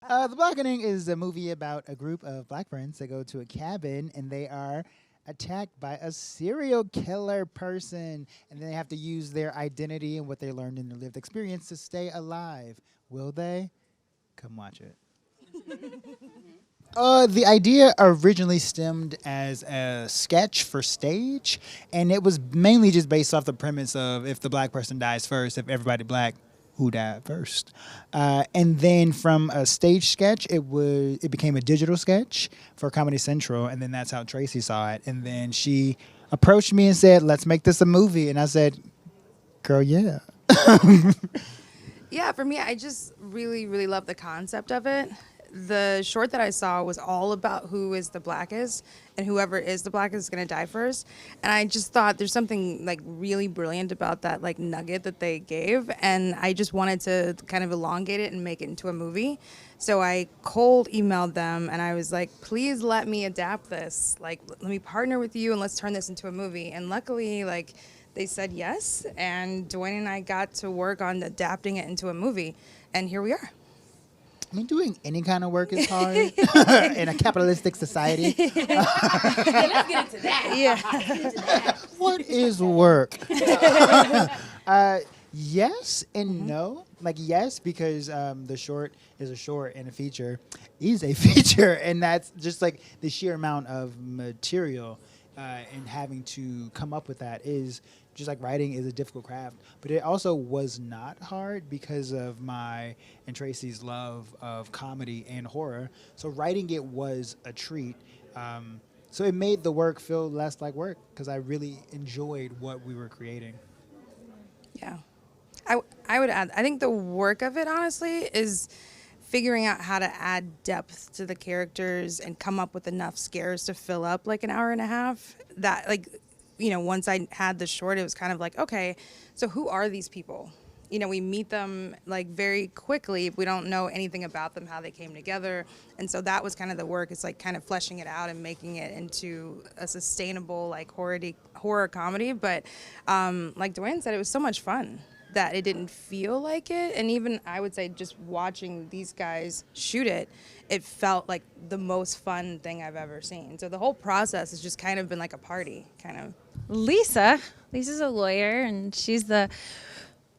The Blackening is a movie about a group of black friends that go to a cabin and they are attacked by a serial killer person. And then they have to use their identity and what they learned in their lived experience to stay alive. Will they? Come watch it. The idea originally stemmed as a sketch for stage, and it was mainly just based off the premise of if the black person dies first, if everybody black, who died first. And then from a stage sketch, it became a digital sketch for Comedy Central, and then that's how Tracy saw it. And then she approached me and said, "Let's make this a movie." And I said, "Girl, yeah." Yeah, for me, I just really, really love the concept of it. The short that I saw was all about who is the blackest, and whoever is the blackest is going to die first. And I just thought there's something like really brilliant about that like nugget that they gave, and I just wanted to kind of elongate it and make it into a movie. So I cold emailed them and I was like, please let me adapt this. Like, let me partner with you and let's turn this into a movie. And luckily, like, they said yes, and Dewayne and I got to work on adapting it into a movie, and here we are. I mean, doing any kind of work is hard in a capitalistic society. Let's get into that. Yeah. What is work? Yes and no. Like, yes, because the short is a short and a feature is a feature. And that's just like the sheer amount of material and having to come up with that is just like writing is a difficult craft. But it also was not hard because of my and Tracy's love of comedy and horror. So writing it was a treat. So it made the work feel less like work because I really enjoyed what we were creating. Yeah. I would add, I think the work of it, honestly, is figuring out how to add depth to the characters and come up with enough scares to fill up like an hour and a half. That, like, you know, once I had the short, it was kind of like, okay, so who are these people? You know, we meet them like very quickly. We don't know anything about them, how they came together. And so that was kind of the work. It's like kind of fleshing it out and making it into a sustainable like horror comedy. But like Dewayne said, it was so much fun that it didn't feel like it. And even I would say just watching these guys shoot it, it felt like the most fun thing I've ever seen. So the whole process has just kind of been like a party, kind of. Lisa's a lawyer, and she's the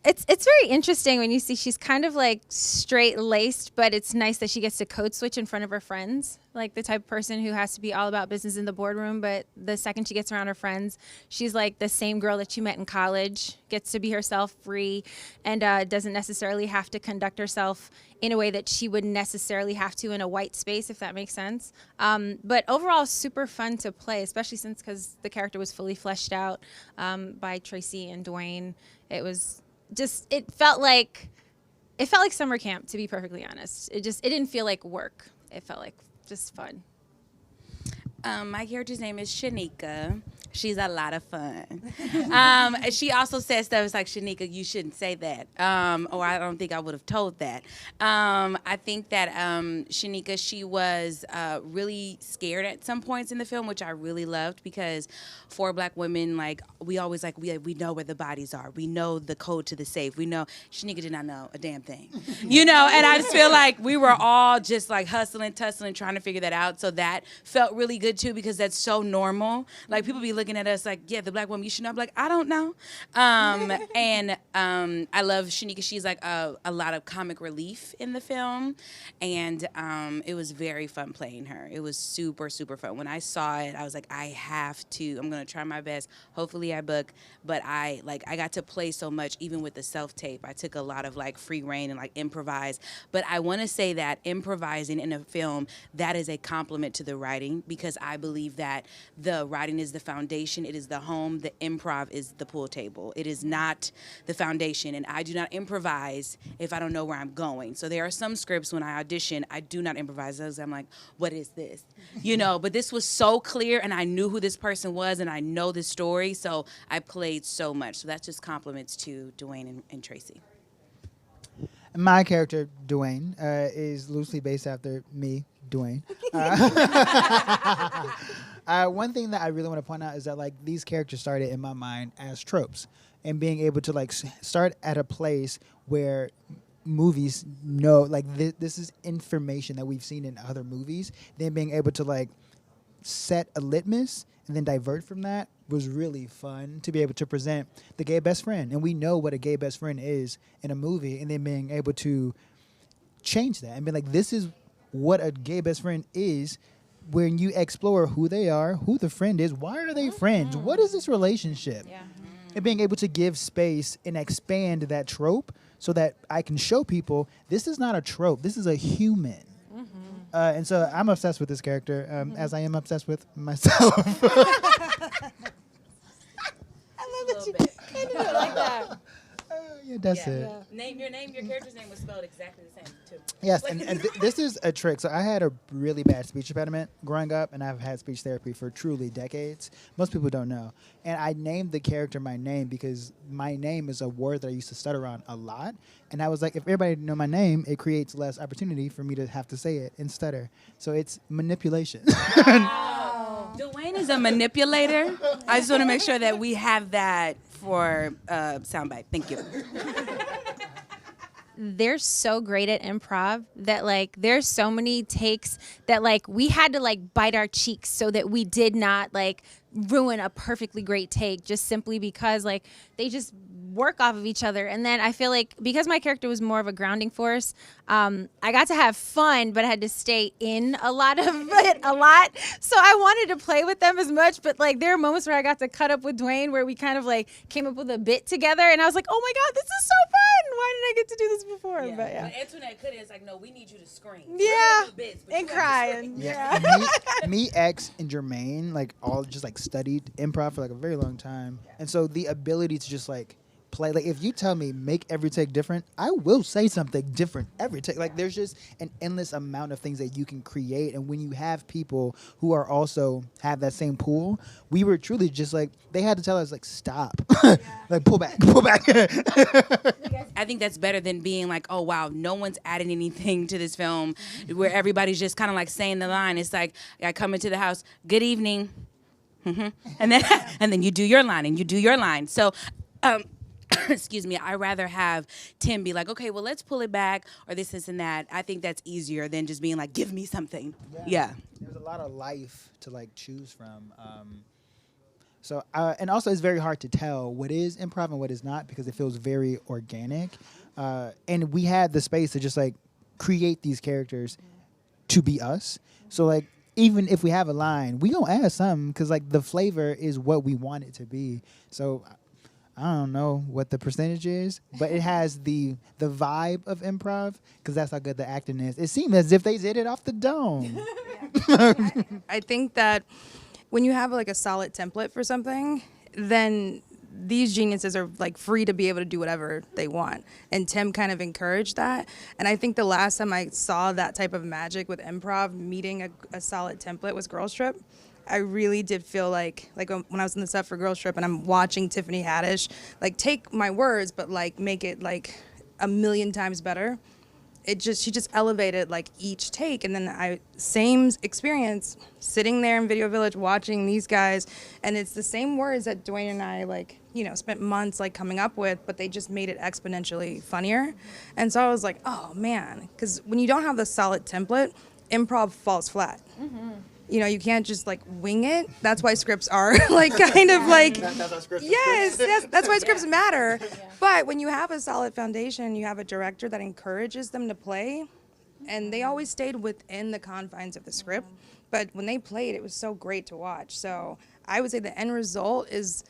it's very interesting when you see she's kind of like straight laced, but it's nice that she gets to code switch in front of her friends, like the type of person who has to be all about business in the boardroom, but the second she gets around her friends, she's like the same girl that you met in college, gets to be herself, free, and doesn't necessarily have to conduct herself in a way that she would necessarily have to in a white space, if that makes sense. But overall, super fun to play, especially since because the character was fully fleshed out by Tracy and Dewayne. It felt like summer camp, to be perfectly honest. It didn't feel like work. It felt like just fun. My character's name is Shanika. She's a lot of fun. She also says stuff like, Shanika, you shouldn't say that. Or I don't think I would have told that. I think that Shanika, she was really scared at some points in the film, which I really loved because for Black women, like, we always like, we know where the bodies are. We know the code to the safe. We know Shanika did not know a damn thing. You know, and I just feel like we were all just like hustling, tussling, trying to figure that out. So that felt really good too because that's so normal. Like, people be looking at us like, yeah, the Black woman, you should know. I'm like, I don't know. And I love Shanika. She's like a lot of comic relief in the film. And it was very fun playing her. It was super, super fun. When I saw it, I was like, I'm going to try my best. Hopefully I book. But I got to play so much, even with the self-tape. I took a lot of like free reign and like improvise. But I want to say that improvising in a film, that is a compliment to the writing because I believe that the writing is the foundation. It is the home. The improv is the pool table. It is not the foundation. And I do not improvise if I don't know where I'm going. So there are some scripts when I audition, I do not improvise. I'm like, what is this? You know, but this was so clear and I knew who this person was and I know this story. So I played so much. So that's just compliments to Dewayne and Tracy. My character, Dewayne, is loosely based after me, Dewayne. One thing that I really want to point out is that like these characters started in my mind as tropes, and being able to like start at a place where movies know, like this is information that we've seen in other movies. Then being able to like set a litmus and then divert from that was really fun to be able to present the gay best friend. And we know what a gay best friend is in a movie, and then being able to change that and be like, this is what a gay best friend is when you explore who they are, who the friend is, why are they friends, what is this relationship? Yeah. And being able to give space and expand that trope so that I can show people this is not a trope, this is a human. And so I'm obsessed with this character, as I am obsessed with myself. I love that you kind of do it like that. Yeah, that's it. Your character's name was spelled exactly the same too. Yes, and this is a trick. So I had a really bad speech impediment growing up, and I've had speech therapy for truly decades. Most people don't know. And I named the character my name because my name is a word that I used to stutter on a lot. And I was like, if everybody know my name, it creates less opportunity for me to have to say it and stutter. So it's manipulation. Dewayne is a manipulator. I just want to make sure that we have that for soundbite. Thank you. They're so great at improv that like there's so many takes that like we had to like bite our cheeks so that we did not like ruin a perfectly great take just simply because like they just work off of each other. And then I feel like because my character was more of a grounding force, I got to have fun, but I had to stay in a lot of it a lot. So I wanted to play with them as much, but like there are moments where I got to cut up with Dewayne where we kind of like came up with a bit together, and I was like, oh my God, this is so fun. Why didn't I get to do this before? Yeah. But yeah. When Antoinette couldn't, it's like, no, we need you to scream. Yeah, We're gonna do bits, but and you have to cry. scream. And Yeah. me, X, and Jermaine, like all just like studied improv for like a very long time. And so the ability to just like play, like if you tell me make every take different, I will say something different every take. Like there's just an endless amount of things that you can create. And when you have people who are also have that same pool, we were truly just like, they had to tell us like, stop, like pull back. I think that's better than being like, oh wow, no one's adding anything to this film, where everybody's just kind of like saying the line. It's like I come into the house, good evening, and then you do your line and you do your line. So. Excuse me, I'd rather have Tim be like, okay, well, let's pull it back, or this and that. I think that's easier than just being like, give me something. Yeah. There's a lot of life to like choose from. And also it's very hard to tell what is improv and what is not because it feels very organic. And we had the space to just like create these characters to be us. So like, even if we have a line, we gonna add something because like the flavor is what we want it to be. So I don't know what the percentage is, but it has the vibe of improv because that's how good the acting is. It seemed as if they did it off the dome. I think that when you have like a solid template for something, then these geniuses are like free to be able to do whatever they want. And Tim kind of encouraged that. And I think the last time I saw that type of magic with improv meeting a solid template was Girls Trip. I really did feel like when I was in the set for Girls Trip and I'm watching Tiffany Haddish, like take my words, but like make it like a million times better. She just elevated like each take. And then same experience sitting there in Video Village watching these guys. And it's the same words that Dewayne and I like, spent months like coming up with, but they just made it exponentially funnier. And so I was like, oh man, because when you don't have the solid template, improv falls flat. You can't just like wing it. That's why scripts are like kind of like, yes, that's why scripts matter. But when you have a solid foundation, you have a director that encourages them to play, and they always stayed within the confines of the script. But when they played, it was so great to watch. So I would say the end result is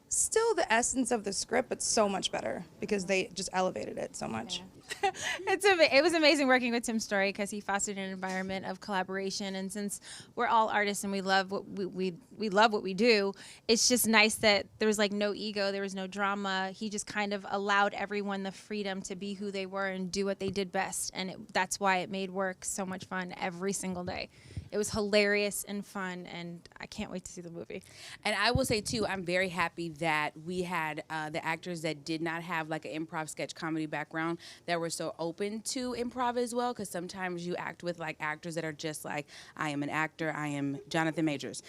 still the essence of the script, but so much better because they just elevated it so much. It was amazing working with Tim Story because he fostered an environment of collaboration, and since we're all artists and we love what we love what we do, it's just nice that there was like no ego, there was no drama. He just kind of allowed everyone the freedom to be who they were and do what they did best, and that's why it made work so much fun every single day. It was hilarious and fun, and I can't wait to see the movie. And I will say, too, I'm very happy that we had the actors that did not have like an improv sketch comedy background that were so open to improv as well, because sometimes you act with like actors that are just like, I am an actor, I am Jonathan Majors.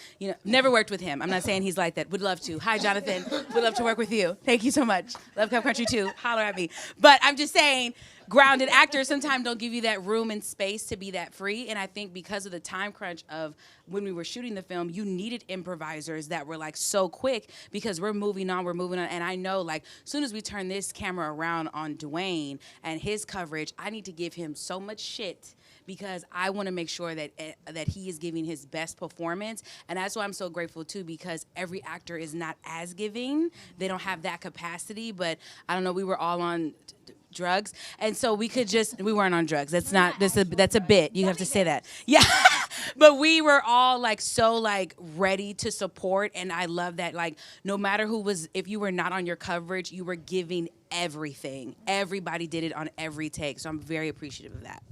Never worked with him. I'm not saying he's like that. Would love to. Hi, Jonathan. Would love to work with you. Thank you so much. Love Cup Country, too. Holler at me. But I'm just saying, grounded actors sometimes don't give you that room and space to be that free. And I think because of the time crunch of when we were shooting the film, you needed improvisers that were like so quick because we're moving on. And I know like as soon as we turn this camera around on Dewayne and his coverage, I need to give him so much shit because I want to make sure that he is giving his best performance. And that's why I'm so grateful too, because every actor is not as giving. They don't have that capacity, but I don't know, we were all on drugs, and so we weren't on drugs. That's a bit. You have to say that. Yeah. But we were all like so like ready to support, and I love that like no matter if you were not on your coverage, you were giving everything. Everybody did it on every take. So I'm very appreciative of that.